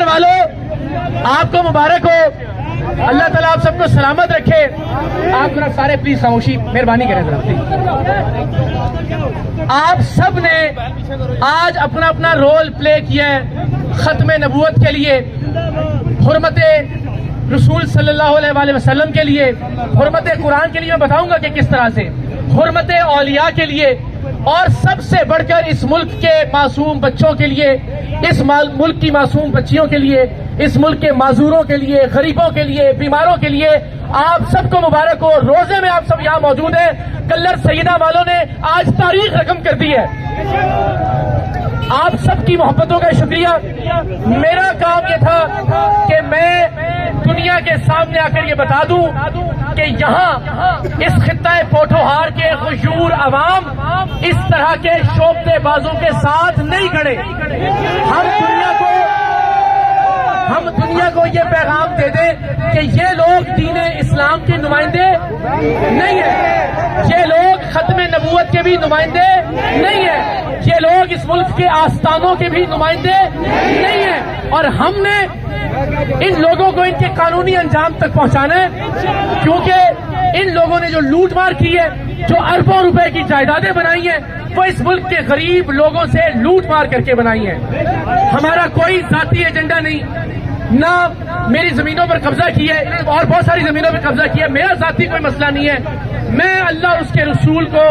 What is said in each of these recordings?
والوں آپ کو مبارک ہو, اللہ تعالیٰ آپ سب کو سلامت رکھے. آپ ذرا سارے پلیز خاموشی مہربانی کریں ذرا. آپ سب نے آج اپنا اپنا رول پلے کیا ہے ختم نبوت کے لیے, حرمت رسول صلی اللہ علیہ وسلم کے لیے, حرمت قرآن کے لیے. میں بتاؤں گا کہ کس طرح سے, حرمت اولیاء کے لیے, اور سب سے بڑھ کر اس ملک کے معصوم بچوں کے لیے, اس ملک کی معصوم بچیوں کے لیے, اس ملک کے معذوروں کے لیے, غریبوں کے لیے, بیماروں کے لیے. آپ سب کو مبارک ہو. روزے میں آپ سب یہاں موجود ہیں. کلر سیدہ والوں نے آج تاریخ رقم کر دی ہے. آپ سب کی محبتوں کا شکریہ. میرا کام یہ تھا کہ میں دنیا کے سامنے آ کر یہ بتا دوں کہ یہاں اس خطہ پوٹھوہار کے غیور عوام اس طرح کے شوختے بازوں کے ساتھ نہیں کھڑے. ہم دنیا کو یہ پیغام دے دیں کہ یہ لوگ دین اسلام کے نمائندے نہیں ہیں, یہ لوگ ختم نبوت کے بھی نمائندے نہیں ہیں, یہ لوگ اس ملک کے آستانوں کے بھی نمائندے نہیں ہیں. اور ہم نے ان لوگوں کو ان کے قانونی انجام تک پہنچانا ہے, کیونکہ ان لوگوں نے جو لوٹ مار کی ہے, جو اربوں روپے کی جائیدادیں بنائی ہیں, وہ اس ملک کے غریب لوگوں سے لوٹ مار کر کے بنائی ہیں. ہمارا کوئی ذاتی ایجنڈا نہیں, نہ میری زمینوں پر قبضہ کیا ہے اور بہت ساری زمینوں پر قبضہ کیا ہے. میرا ذاتی کوئی مسئلہ نہیں ہے. میں اللہ اور اس کے رسول کو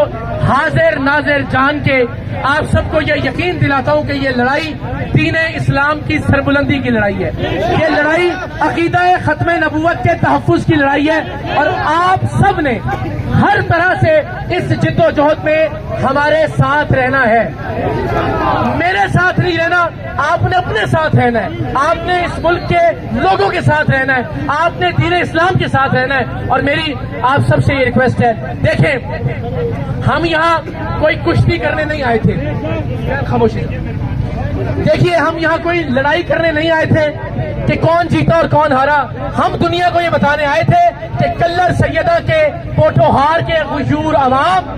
حاضر ناظر جان کے آپ سب کو یہ یقین دلاتا ہوں کہ یہ لڑائی دین اسلام کی سربلندی کی لڑائی ہے. یہ لڑائی عقیدہ ختم نبوت کے تحفظ کی لڑائی ہے, اور آپ سب نے ہر طرح سے اس جد و جہد میں ہمارے ساتھ رہنا ہے. میرے ساتھ نہیں رہنا, آپ نے اپنے ساتھ رہنا ہے. آپ نے اس ملک کے لوگوں کے ساتھ رہنا ہے, آپ نے دین اسلام کے ساتھ رہنا ہے. اور میری آپ سب سے یہ ریکویسٹ ہے, دیکھیں ہم یہاں کوئی کشتی کرنے نہیں آئے تھے. خاموشی. دیکھیے ہم یہاں کوئی لڑائی کرنے نہیں آئے تھے کہ کون جیتا اور کون ہارا. ہم دنیا کو یہ بتانے آئے تھے کہ کلر سیدہ کے پوٹھوہار کے غیور عوام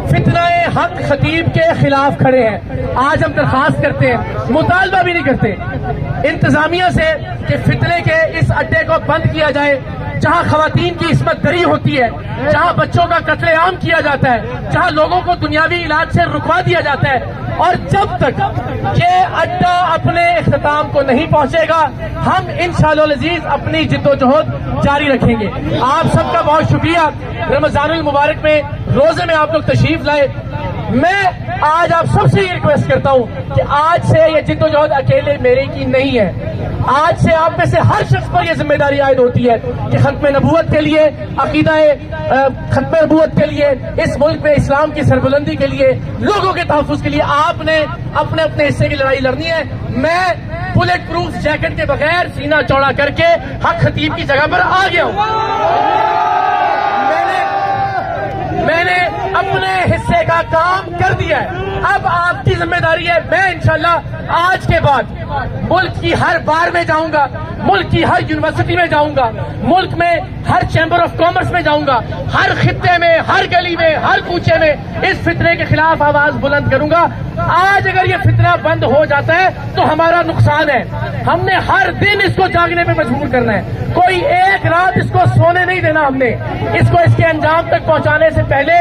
فتنہ حق خطیب کے خلاف کھڑے ہیں. آج ہم درخواست کرتے ہیں, مطالبہ بھی نہیں کرتے انتظامیہ سے کہ فتنے کے اس اڈے کو بند کیا جائے, جہاں خواتین کی عصمت دری ہوتی ہے, جہاں بچوں کا قتل عام کیا جاتا ہے, جہاں لوگوں کو دنیاوی علاج سے رکوا دیا جاتا ہے. اور جب تک یہ اڈا اپنے اختتام کو نہیں پہنچے گا, ہم انشاءاللہ العزیز اپنی جد و جہد جاری رکھیں گے. آپ سب کا بہت شکریہ. رمضان المبارک میں روزے میں آپ لوگ تشریف لائے. میں آج آپ سب سے یہ ریکویسٹ کرتا ہوں کہ آج سے یہ جد و جہد اکیلے میرے کی نہیں ہے. آج سے آپ میں سے ہر شخص پر یہ ذمہ داری عائد ہوتی ہے کہ ختم نبوت کے لیے, عقیدہ ختم نبوت کے لیے, اس ملک میں اسلام کی سربلندی کے لیے, لوگوں کے تحفظ کے لیے آپ نے اپنے اپنے حصے کی لڑائی لڑنی ہے. میں بلٹ پروف جیکٹ کے بغیر سینہ چوڑا کر کے حق خطیب کی جگہ پر آ گیا ہوں. میں نے اپنے حصے کا کام کر دیا ہے. اب آپ کی ذمہ داری ہے. میں انشاءاللہ آج کے بعد ملک کی ہر بار میں جاؤں گا, ملک کی ہر یونیورسٹی میں جاؤں گا, ملک میں ہر چیمبر آف کامرس میں جاؤں گا, ہر خطے میں, ہر گلی میں, ہر کوچے میں اس فتنے کے خلاف آواز بلند کروں گا. آج اگر یہ فتنہ بند ہو جاتا ہے تو ہمارا نقصان ہے. ہم نے ہر دن اس کو جاگنے پہ مجبور کرنا ہے. کوئی ایک رات اس کو سونے نہیں دینا. ہم نے اس کو اس کے انجام تک پہنچانے سے پہلے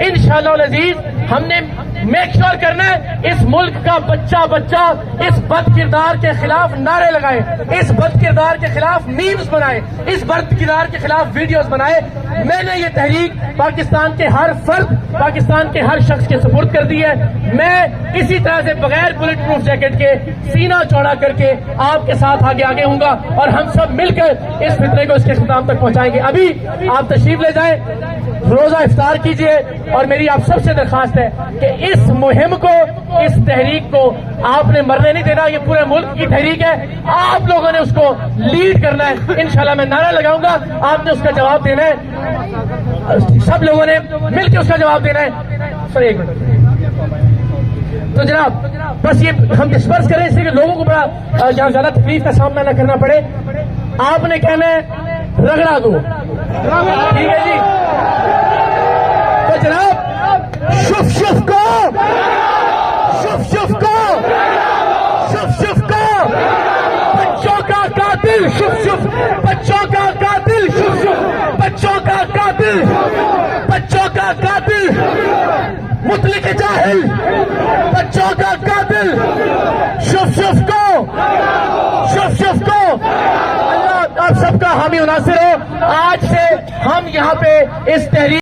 انشاءاللہ العزیز ہم نے میک شور کرنا ہے اس ملک کا بچہ اس بد کردار کے خلاف نعرے لگائے, اس بد کردار کے خلاف میمز بنائے, اس بد کردار کے خلاف ویڈیوز بنائے. میں نے یہ تحریک پاکستان کے ہر فرد, پاکستان کے ہر شخص کے سپرد کر دی ہے. میں اسی طرح سے بغیر بلٹ پروف جیکٹ کے سینہ چوڑا کر کے آپ کے ساتھ آگے ہوں گا, اور ہم سب مل کر اس فتنے کو اس کے اختتام تک پہنچائیں گے. ابھی آپ تشریف لے جائیں, روزہ افطار کیجئے. اور میری آپ سب سے درخواست ہے کہ اس مہم کو, اس تحریک کو آپ نے مرنے نہیں دینا. یہ پورے ملک کی تحریک ہے, آپ لوگوں نے اس کو لیڈ کرنا ہے. انشاءاللہ میں نعرہ لگاؤں گا, آپ نے اس کا جواب دینا ہے. سب لوگوں نے مل کے اس کا جواب دینا ہے. سر ایک منٹ. تو جناب بس یہ ہم ڈسپرس کریں اس لیے کہ لوگوں کو بڑا یہاں زیادہ تکلیف کا سامنا نہ کرنا پڑے. آپ نے کہنا ہے رگڑا دو, ٹھیک ہے جی. تو جناب شف کو شف کو قاتل، بچوں کا قاتل، مطلق جاہل، بچوں کا قاتل، شف کو اللہ آپ سب کا حامی و ناصر ہو. آج سے ہم یہاں پہ اس تحریک